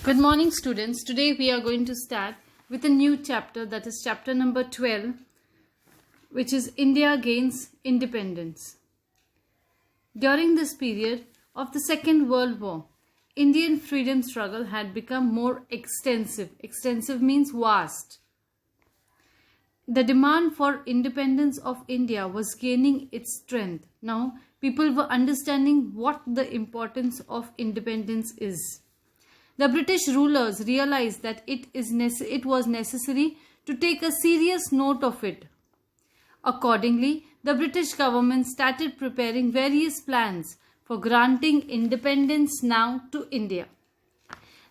Good morning, students. Today we are going to start with a new chapter, that is chapter number 12, which is India Gains Independence. During this period of the Second World War, Indian freedom struggle had become more extensive. Extensive means vast. The demand for independence of India was gaining its strength. Now, people were understanding what the importance of independence is. The British rulers realized that it was necessary to take a serious note of it. Accordingly, the British government started preparing various plans for granting independence now to India.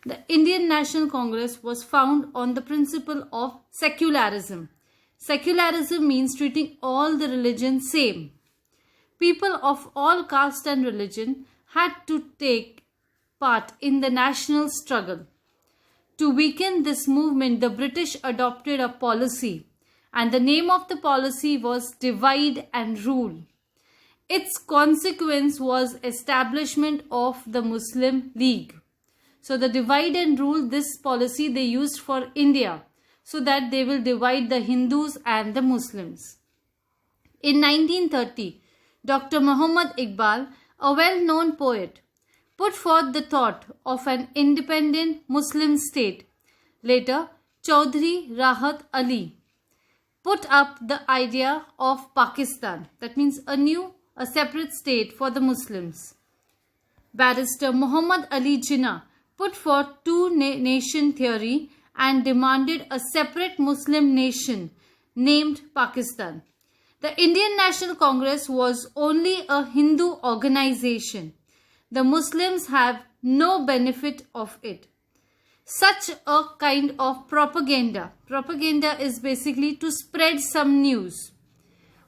The Indian National Congress was founded on the principle of secularism. Secularism means treating all the religions same. People of all caste and religion had to take part in the national struggle. To weaken this movement, the British adopted a policy, and the name of the policy was Divide and Rule. Its consequence was establishment of the Muslim League. So the Divide and Rule, this policy they used for India, so that they will divide the Hindus and the Muslims. In 1930, Dr. Muhammad Iqbal, a well-known poet, put forth the thought of an independent Muslim state. Later, Chaudhry Rahat Ali put up the idea of Pakistan, that means a separate state for the Muslims. Barrister Muhammad Ali Jinnah put forth two-nation theory and demanded a separate Muslim nation named Pakistan. The Indian National Congress was only a Hindu organization. The Muslims have no benefit of it. Such a kind of propaganda is basically to spread some news,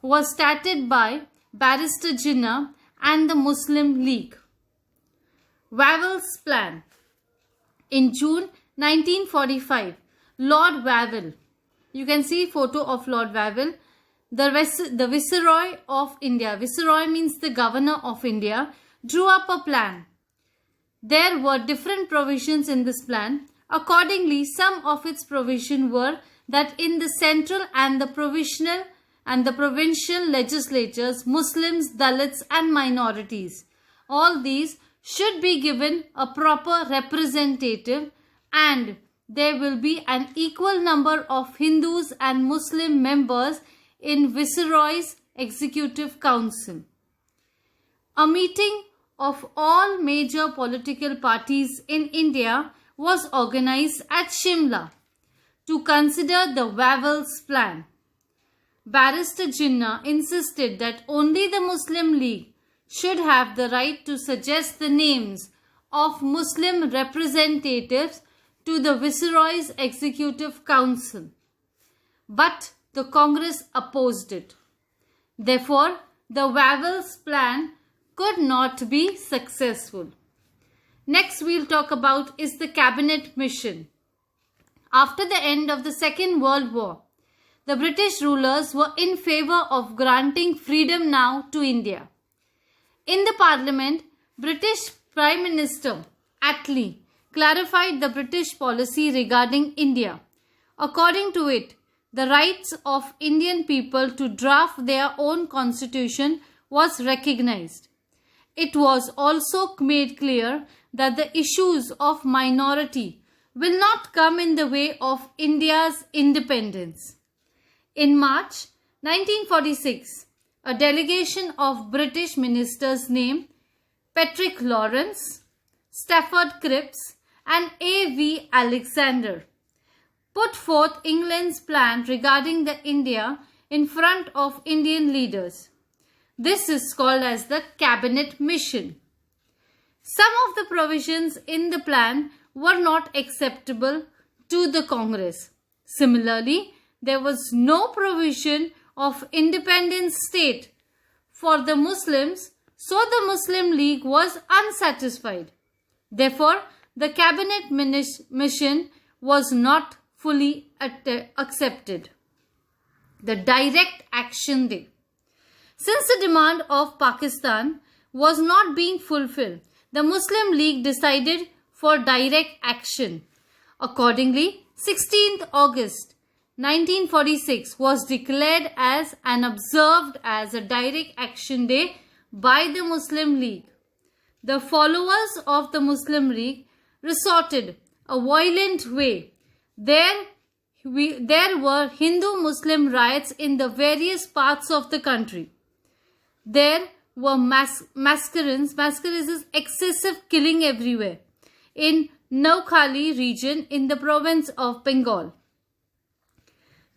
was started by Barrister Jinnah and the Muslim League. Wavell's plan. In June 1945, Lord Wavell, you can see photo of Lord Wavell, the Viceroy of India. Viceroy means the Governor of India, drew up a plan. There were different provisions in this plan. Accordingly, some of its provisions were that in the central and the provincial legislatures, Muslims, Dalits and minorities, all these should be given a proper representative, and there will be an equal number of Hindus and Muslim members in Viceroy's Executive Council. A meeting of all major political parties in India was organized at Shimla to consider the Wavell's plan. Barrister Jinnah insisted that only the Muslim League should have the right to suggest the names of Muslim representatives to the Viceroy's Executive Council. But the Congress opposed it. Therefore, the Wavell's plan could not be successful. Next we'll talk about is the Cabinet Mission. After the end of the Second World War, the British rulers were in favor of granting freedom now to India. In the Parliament, British Prime Minister Attlee clarified the British policy regarding India. According to it, the rights of Indian people to draft their own constitution was recognized. It was also made clear that the issues of minority will not come in the way of India's independence. In March 1946, a delegation of British ministers named Patrick Lawrence, Stafford Cripps and A.V. Alexander put forth England's plan regarding the India in front of Indian leaders. This is called as the Cabinet Mission. Some of the provisions in the plan were not acceptable to the Congress. Similarly, there was no provision of independent state for the Muslims, so the Muslim League was unsatisfied. Therefore, the Cabinet Mission was not fully accepted. The Direct Action Day. Since the demand of Pakistan was not being fulfilled, the Muslim League decided for direct action. Accordingly, 16th August 1946 was declared as and observed as a direct action day by the Muslim League. The followers of the Muslim League resorted a violent way. There were Hindu-Muslim riots in the various parts of the country. There were massacres, excessive killing everywhere. In Noakhali region in the province of Bengal.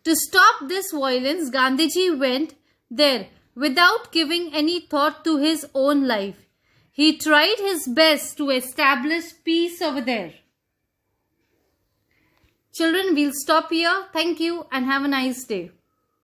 To stop this violence, Gandhiji went there without giving any thought to his own life. He tried his best to establish peace over there. Children, we'll stop here. Thank you and have a nice day.